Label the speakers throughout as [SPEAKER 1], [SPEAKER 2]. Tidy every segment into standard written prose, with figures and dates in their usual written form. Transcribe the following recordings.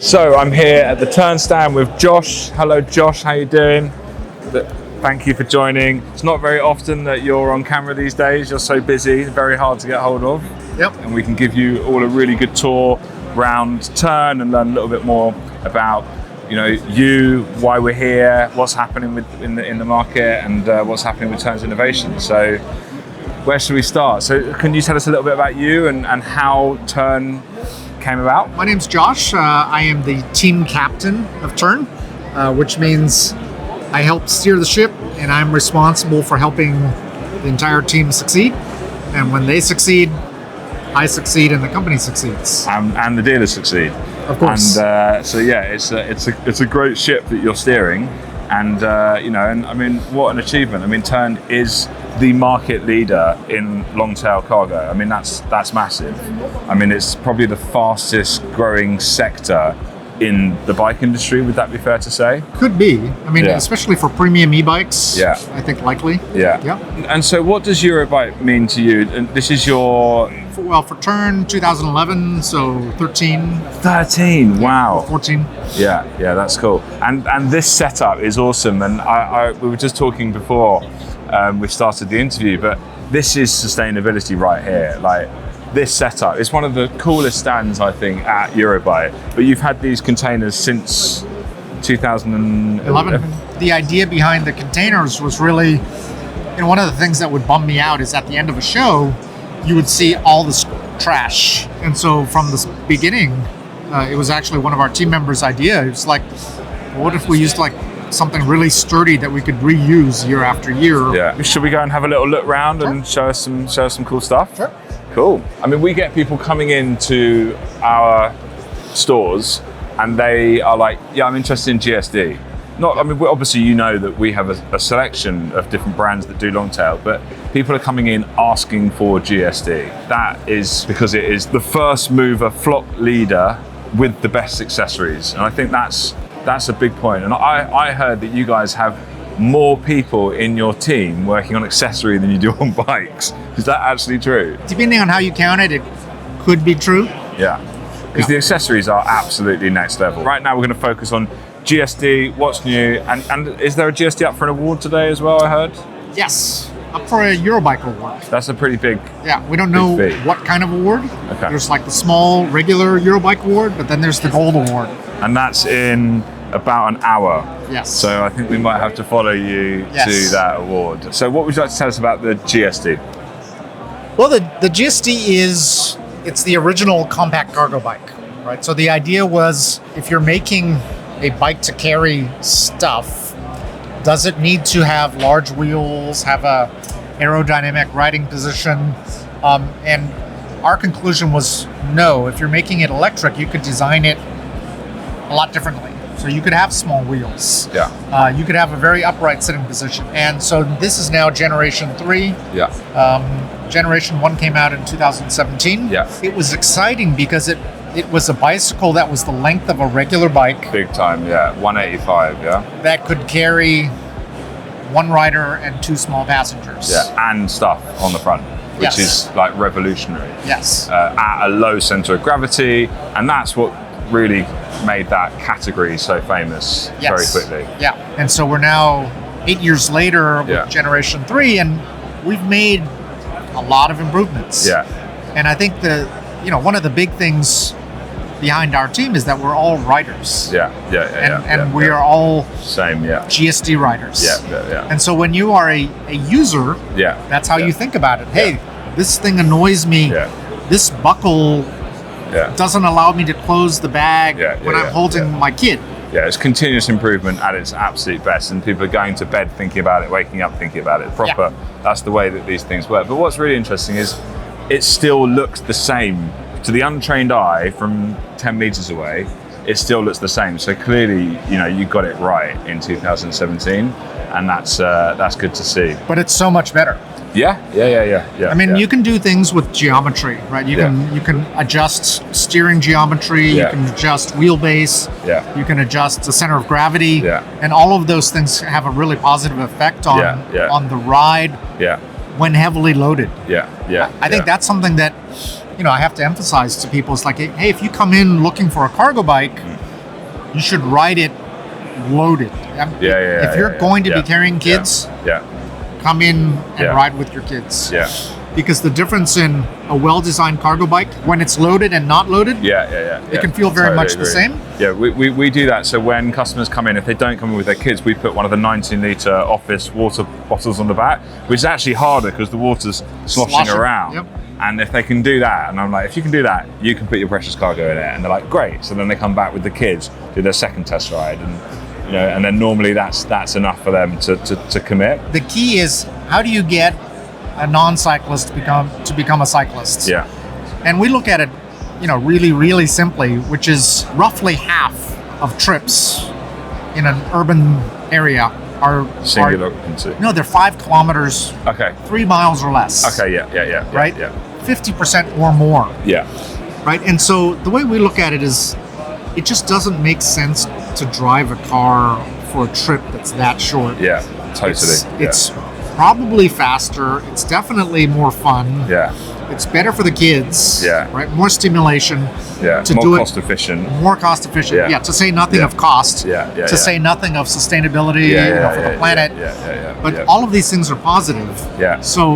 [SPEAKER 1] So I'm here at the Tern stand with Josh. Hello Josh, how you doing? Thank you for joining. It's not very often that you're on camera these days. You're so busy, very hard to get hold of.
[SPEAKER 2] Yep.
[SPEAKER 1] And we can give you all a really good tour around Tern and learn a little bit more about you, why we're here, what's happening in the market, and what's happening with Tern's innovation. So where should we start? So can you tell us a little bit about you and how Tern came about?
[SPEAKER 2] My name's Josh. I am the team captain of Tern, which means I help steer the ship, and I'm responsible for helping the entire team succeed. And when they succeed, I succeed, and the company succeeds.
[SPEAKER 1] And the dealers succeed.
[SPEAKER 2] Of course.
[SPEAKER 1] And so yeah, it's a great ship that you're steering, and and I mean, what an achievement! I mean, Tern is the market leader in long-tail cargo. I mean, that's massive. I mean, it's probably the fastest growing sector in the bike industry. Would that be fair to say?
[SPEAKER 2] Could be. I mean,
[SPEAKER 1] Yeah.
[SPEAKER 2] especially for premium e-bikes.
[SPEAKER 1] Yeah.
[SPEAKER 2] I think likely.
[SPEAKER 1] Yeah.
[SPEAKER 2] Yeah.
[SPEAKER 1] And so, what does Eurobike mean to you? And this is your
[SPEAKER 2] For Tern, 2011, so 13,
[SPEAKER 1] 13. Wow.
[SPEAKER 2] 14.
[SPEAKER 1] Yeah, that's cool. And this setup is awesome. And we were just talking before we started the interview, but this is sustainability right here. Like, this setup is one of the coolest stands, I think, at Eurobike. But you've had these containers since 2011.
[SPEAKER 2] The idea behind the containers was really, one of the things that would bum me out is at the end of a show, you would see all this trash. And so from the beginning, it was actually one of our team members' idea. It was like, what if we used like something really sturdy that we could reuse year after year?
[SPEAKER 1] Yeah. Should we go and have a little look around and show us some cool stuff?
[SPEAKER 2] Sure.
[SPEAKER 1] Cool. I mean, we get people coming into our stores and they are like, yeah, I'm interested in GSD. Obviously you know that we have a selection of different brands that do Longtail, but people are coming in asking for GSD. That is because it is the first mover flock leader with the best accessories. And I think that's a big point. And I heard that you guys have more people in your team working on accessory than you do on bikes. Is that actually true?
[SPEAKER 2] Depending on how you count it, it could be true.
[SPEAKER 1] Yeah, because the accessories are absolutely next level. Right now we're going to focus on GSD, what's new, and is there a GSD up for an award today as well, I heard?
[SPEAKER 2] Yes, up for a Eurobike award.
[SPEAKER 1] That's a pretty big...
[SPEAKER 2] Yeah, we don't know
[SPEAKER 1] big fee.
[SPEAKER 2] what kind of award.
[SPEAKER 1] Okay.
[SPEAKER 2] There's like the small regular Eurobike award, but then there's the gold award.
[SPEAKER 1] And that's in about an hour.
[SPEAKER 2] Yes.
[SPEAKER 1] So I think we might have to follow you to that award. So what would you like to tell us about the GSD?
[SPEAKER 2] Well, the GSD it's the original compact cargo bike, right? So the idea was, if you're making a bike to carry stuff, does it need to have large wheels, have a aerodynamic riding position? And our conclusion was no. If you're making it electric, you could design it a lot differently. So you could have small wheels.
[SPEAKER 1] Yeah.
[SPEAKER 2] You could have a very upright sitting position. And so this is now generation 3.
[SPEAKER 1] Yeah.
[SPEAKER 2] Generation 1 came out in 2017.
[SPEAKER 1] Yeah.
[SPEAKER 2] It was exciting because it was a bicycle that was the length of a regular bike.
[SPEAKER 1] Big time, yeah. 185, yeah.
[SPEAKER 2] That could carry one rider and 2 small passengers.
[SPEAKER 1] Yeah, and stuff on the front, which
[SPEAKER 2] Yes.
[SPEAKER 1] is like revolutionary.
[SPEAKER 2] Yes.
[SPEAKER 1] At a low center of gravity, and that's what really made that category so famous very quickly.
[SPEAKER 2] Yeah. And so we're now 8 years later with generation 3, and we've made a lot of improvements.
[SPEAKER 1] Yeah.
[SPEAKER 2] And I think one of the big things behind our team is that we're all riders.
[SPEAKER 1] And
[SPEAKER 2] we are all
[SPEAKER 1] same,
[SPEAKER 2] GSD riders.
[SPEAKER 1] Yeah.
[SPEAKER 2] And so when you are a user, that's how you think about it. Hey, this thing annoys me.
[SPEAKER 1] Yeah.
[SPEAKER 2] This buckle doesn't allow me to close the bag when I'm holding my kid.
[SPEAKER 1] Yeah, it's continuous improvement at its absolute best, and people are going to bed thinking about it, waking up thinking about it. Proper. That's the way that these things work. But what's really interesting is it still looks the same to the untrained eye from 10 meters away. It still looks the same. So clearly, you got it right in 2017, and that's good to see.
[SPEAKER 2] But it's so much better.
[SPEAKER 1] Yeah.
[SPEAKER 2] I mean, you can do things with geometry, right? You can adjust steering geometry. You can adjust wheelbase. You can adjust the center of gravity. And all of those things have a really positive effect on the ride. When heavily loaded. I think that's something that I have to emphasize to people. It's like, hey, if you come in looking for a cargo bike, you should ride it loaded. If you're going to be carrying kids, come in and ride with your kids.
[SPEAKER 1] Yeah.
[SPEAKER 2] Because the difference in a well-designed cargo bike, when it's loaded and not loaded, it can feel very much the same.
[SPEAKER 1] Yeah, we do that. So when customers come in, if they don't come in with their kids, we put one of the 19-litre office water bottles on the back, which is actually harder because the water's sloshing around.
[SPEAKER 2] Yep.
[SPEAKER 1] And if they can do that, and I'm like, if you can do that, you can put your precious cargo in it. And they're like, great. So then they come back with the kids, do their second test ride, and and then normally that's enough for them to commit.
[SPEAKER 2] The key is, how do you get a non-cyclist to become a cyclist?
[SPEAKER 1] Yeah.
[SPEAKER 2] And we look at it, really, really simply, which is roughly half of trips in an urban area are
[SPEAKER 1] single occupancy.
[SPEAKER 2] No, they're 5 kilometers.
[SPEAKER 1] Okay.
[SPEAKER 2] 3 miles or less.
[SPEAKER 1] Okay. Yeah.
[SPEAKER 2] Right.
[SPEAKER 1] Yeah.
[SPEAKER 2] 50% or more.
[SPEAKER 1] Yeah.
[SPEAKER 2] Right. And so the way we look at it is, it just doesn't make sense to drive a car for a trip that's that short.
[SPEAKER 1] Yeah. Totally.
[SPEAKER 2] It's probably faster. It's definitely more fun.
[SPEAKER 1] Yeah.
[SPEAKER 2] It's better for the kids.
[SPEAKER 1] Yeah.
[SPEAKER 2] Right. More stimulation.
[SPEAKER 1] Yeah.
[SPEAKER 2] To
[SPEAKER 1] more
[SPEAKER 2] do
[SPEAKER 1] cost efficient.
[SPEAKER 2] More cost efficient. Yeah. To say nothing of cost.
[SPEAKER 1] Yeah.
[SPEAKER 2] To say nothing of sustainability. For the planet.
[SPEAKER 1] Yeah.
[SPEAKER 2] But all of these things are positive.
[SPEAKER 1] Yeah.
[SPEAKER 2] So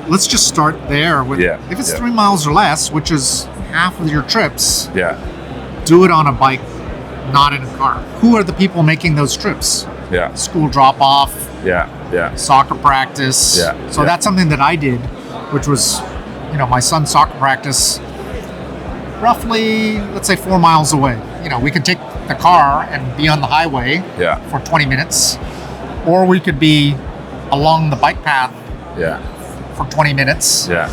[SPEAKER 2] let's just start there with if it's 3 miles or less, which is half of your trips.
[SPEAKER 1] Yeah.
[SPEAKER 2] Do it on a bike, not in a car. Who are the people making those trips?
[SPEAKER 1] Yeah.
[SPEAKER 2] School drop off.
[SPEAKER 1] Yeah.
[SPEAKER 2] Soccer practice.
[SPEAKER 1] Yeah.
[SPEAKER 2] So that's something that I did, which was, my son's soccer practice, roughly, let's say 4 miles away. We could take the car and be on the highway for 20 minutes, or we could be along the bike path for 20 minutes.
[SPEAKER 1] Yeah.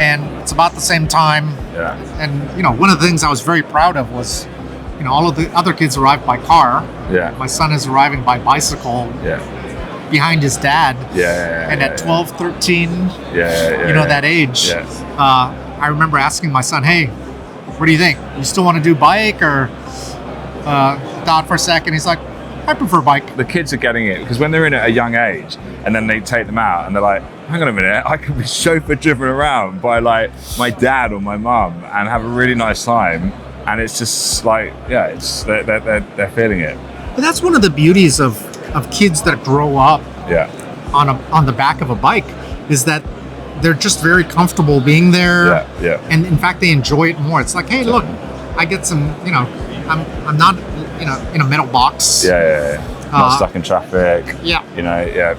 [SPEAKER 2] And it's about the same time.
[SPEAKER 1] Yeah.
[SPEAKER 2] And, one of the things I was very proud of was, all of the other kids arrived by car.
[SPEAKER 1] Yeah.
[SPEAKER 2] My son is arriving by bicycle.
[SPEAKER 1] Yeah.
[SPEAKER 2] Behind his dad.
[SPEAKER 1] And
[SPEAKER 2] at 12, 13, that age, I remember asking my son, hey, what do you think? You still want to do bike or thought for a second? He's like, I prefer bike.
[SPEAKER 1] The kids are getting it because when they're in at a young age and then they take them out and they're like, hang on a minute, I could be chauffeur driven around by like my dad or my mum and have a really nice time. And it's just like, it's they're feeling it.
[SPEAKER 2] But that's one of the beauties of kids that grow up on the back of a bike, is that they're just very comfortable being there. And in fact, they enjoy it more. It's like, hey, look, I get some, I'm not, in a metal box. Not stuck in traffic.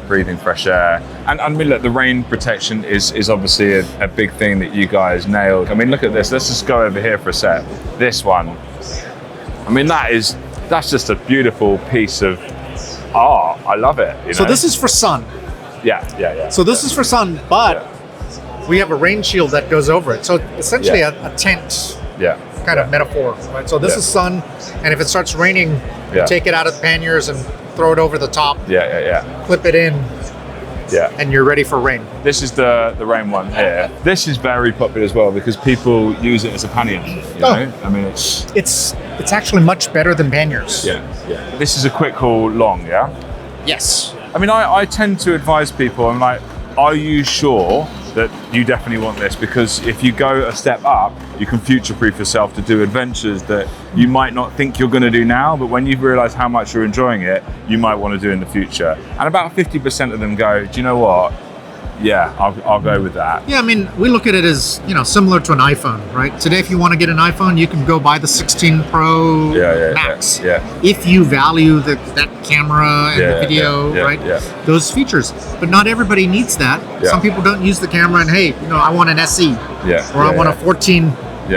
[SPEAKER 1] Breathing fresh air. And I mean, look, the rain protection is obviously a big thing that you guys nailed. I mean, look at this. Let's just go over here for a sec. This one. I mean, that's just a beautiful piece of art. I love it.
[SPEAKER 2] So this is for sun.
[SPEAKER 1] Yeah.
[SPEAKER 2] So this is for sun, but we have a rain shield that goes over it. So essentially a tent kind of metaphor, right? So this is sun, and if it starts raining, you take it out of the panniers and throw it over the top. Clip it in. And you're ready for rain.
[SPEAKER 1] This is the rain one here. This is very popular as well because people use it as a pannier. You know? I mean,
[SPEAKER 2] it's actually much better than panniers.
[SPEAKER 1] This is a quick haul long,
[SPEAKER 2] Yes.
[SPEAKER 1] I mean, I tend to advise people, I'm like, are you sure that you definitely want this? Because if you go a step up, you can future-proof yourself to do adventures that you might not think you're going to do now, but when you realise how much you're enjoying it, you might want to do in the future. And about 50% of them go, do you know what? Yeah, I'll go with that.
[SPEAKER 2] Yeah, I mean, we look at it as, similar to an iPhone, right? Today, if you want to get an iPhone, you can go buy the 16 Pro Max. If you value that camera and the video, right? Those features. But not everybody needs that. Some people don't use the camera and, hey, I want an SE. Or I want a 14,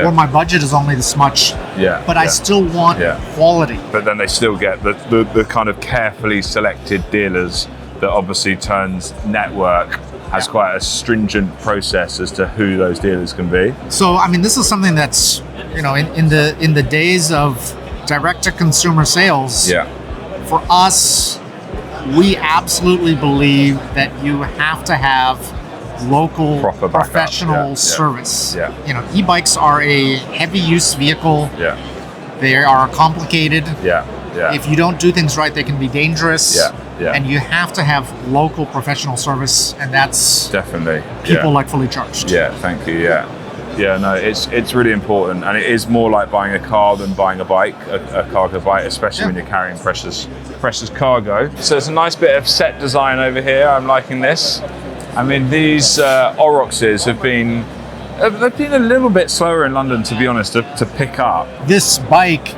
[SPEAKER 2] or my budget is only this much. But I still want quality.
[SPEAKER 1] But then they still get the kind of carefully selected dealers that obviously Tern's network has quite a stringent process as to who those dealers can be.
[SPEAKER 2] So, I mean, this is something that's, in the days of direct-to-consumer sales, for us, we absolutely believe that you have to have local
[SPEAKER 1] proper
[SPEAKER 2] professional service. E-bikes are a heavy-use vehicle. They are complicated. If you don't do things right, they can be dangerous. And you have to have local professional service, and that's
[SPEAKER 1] definitely
[SPEAKER 2] people like Fully Charged.
[SPEAKER 1] Thank you. Yeah, no, it's really important, and it is more like buying a car than buying a bike, a cargo bike, especially when you're carrying precious cargo. So it's a nice bit of set design over here. I'm liking this. I mean, these Oroxes have been a little bit slower in London, to be honest, to pick up.
[SPEAKER 2] This bike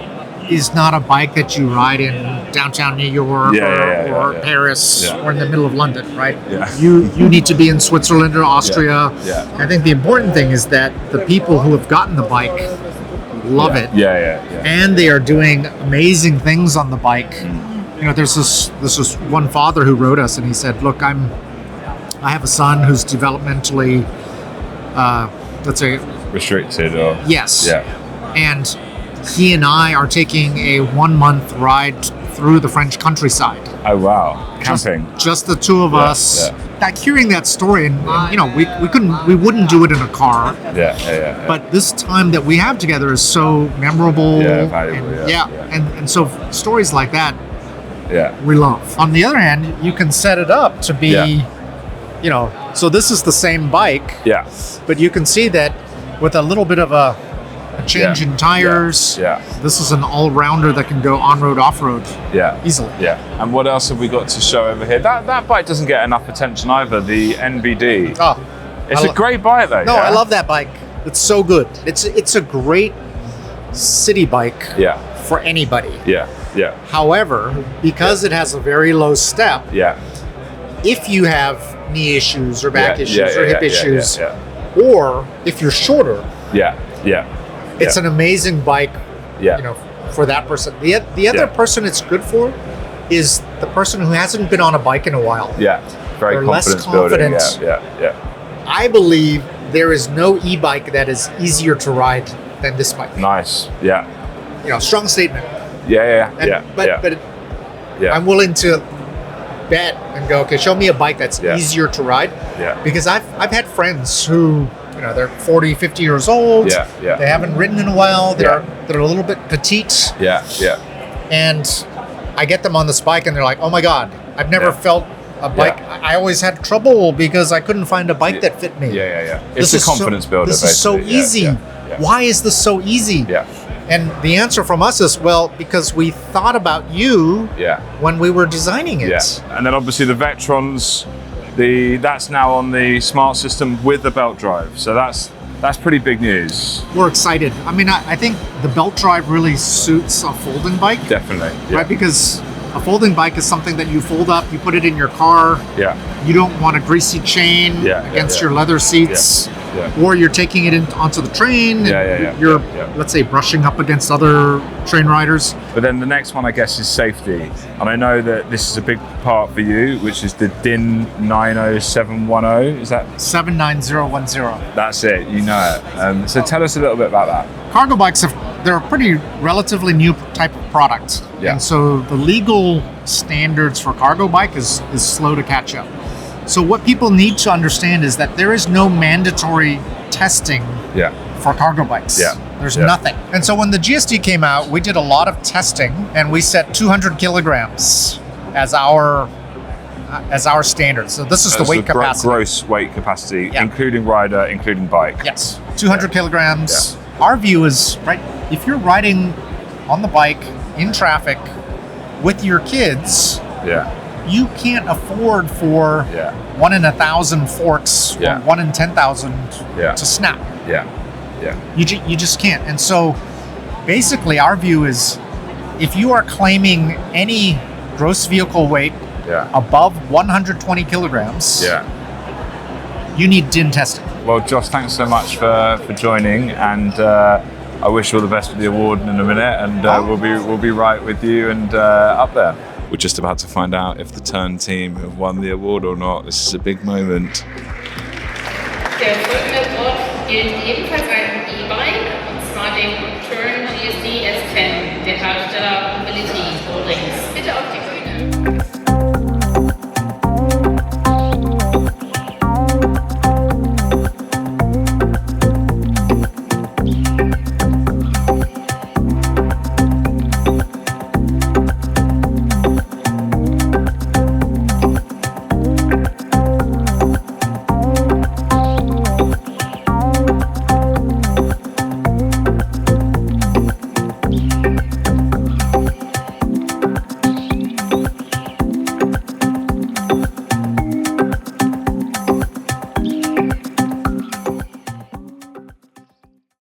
[SPEAKER 2] is not a bike that you ride in downtown New York or Paris or in the middle of London, right?
[SPEAKER 1] Yeah.
[SPEAKER 2] You need to be in Switzerland or Austria.
[SPEAKER 1] Yeah.
[SPEAKER 2] I think the important thing is that the people who have gotten the bike love it.
[SPEAKER 1] Yeah.
[SPEAKER 2] And they are doing amazing things on the bike. You know, there's this one father who wrote us, and he said, "Look, I have a son who's developmentally, let's say,
[SPEAKER 1] restricted or
[SPEAKER 2] yes,
[SPEAKER 1] yeah,
[SPEAKER 2] and he and I are taking a 1 month ride through the French countryside.
[SPEAKER 1] Oh wow, camping.
[SPEAKER 2] Just the two of us.
[SPEAKER 1] Yeah.
[SPEAKER 2] Like hearing that story, and you know, we wouldn't do it in a car.
[SPEAKER 1] Yeah.
[SPEAKER 2] But this time that we have together is so memorable.
[SPEAKER 1] Yeah, valuable.
[SPEAKER 2] And so stories like that.
[SPEAKER 1] Yeah.
[SPEAKER 2] We love. On the other hand, you can set it up to be, you know, so this is the same bike.
[SPEAKER 1] Yeah.
[SPEAKER 2] But you can see that with a little bit of a change in tires.
[SPEAKER 1] Yeah.
[SPEAKER 2] This is an all-rounder that can go on-road, off-road.
[SPEAKER 1] Yeah.
[SPEAKER 2] Easily.
[SPEAKER 1] Yeah. And what else have we got to show over here? That bike doesn't get enough attention either, the NBD.
[SPEAKER 2] Oh.
[SPEAKER 1] It's a great bike though.
[SPEAKER 2] No, I love that bike. It's so good. It's a great city bike for anybody.
[SPEAKER 1] Yeah.
[SPEAKER 2] However, because it has a very low step, if you have knee issues or back issues or hip issues, or if you're shorter, it's an amazing bike, you know, for that person. The other person it's good for is the person who hasn't been on a bike in a while.
[SPEAKER 1] Yeah, very
[SPEAKER 2] They're less
[SPEAKER 1] confident.
[SPEAKER 2] confident.
[SPEAKER 1] Yeah.
[SPEAKER 2] I believe there is no e-bike that is easier to ride than this bike.
[SPEAKER 1] Nice. Yeah.
[SPEAKER 2] You know, strong statement. But I'm willing to bet and go, okay, show me a bike that's easier to ride. Yeah. Because I've had friends who, you know, they're 40, 50 years old. They haven't ridden in a while. They're a little bit petite. And I get them on this bike and they're like, oh my God, I've never felt a bike. I always had trouble because I couldn't find a bike that fit me.
[SPEAKER 1] It's a confidence builder.
[SPEAKER 2] This is so easy. Why is this so easy? And the answer from us is, well, because we thought about you when we were designing it.
[SPEAKER 1] And then obviously the Vectrons, that's now on the smart system with the belt drive. So that's pretty big news.
[SPEAKER 2] We're excited. I mean, I think the belt drive really suits a folding bike.
[SPEAKER 1] Definitely.
[SPEAKER 2] Right? Because a folding bike is something that you fold up, you put it in your car. You don't want a greasy chain against your leather seats. Or you're taking it onto the train. You're, let's say, brushing up against other train riders.
[SPEAKER 1] But then the next one, I guess, is safety. And I know that this is a big part for you, which is the DIN 90710. Is that?
[SPEAKER 2] 79010.
[SPEAKER 1] That's it. You know it. So tell us a little bit about that.
[SPEAKER 2] Cargo bikes, they're a pretty relatively new type of product. And so the legal standards for cargo bike is slow to catch up. So what people need to understand is that there is no mandatory testing for cargo bikes. There's nothing. And so when the GSD came out, we did a lot of testing and we set 200 kilograms as our standard. So this is the weight capacity.
[SPEAKER 1] Gross weight capacity, including rider, including bike.
[SPEAKER 2] Yes, 200 kilograms. Our view is, right, if you're riding on the bike in traffic with your kids, you can't afford for 1 in 1,000 forks or 1 in 10,000 to snap. You just can't. And so basically our view is if you are claiming any gross vehicle weight above 120 kilograms, you need DIN testing.
[SPEAKER 1] Well, Josh, thanks so much for joining, and I wish you all the best with the award in a minute, and we'll be right with you and up there. We're just about to find out if the Tern team have won the award or not. This is a big moment.
[SPEAKER 3] Der folgende Award gilt ebenfalls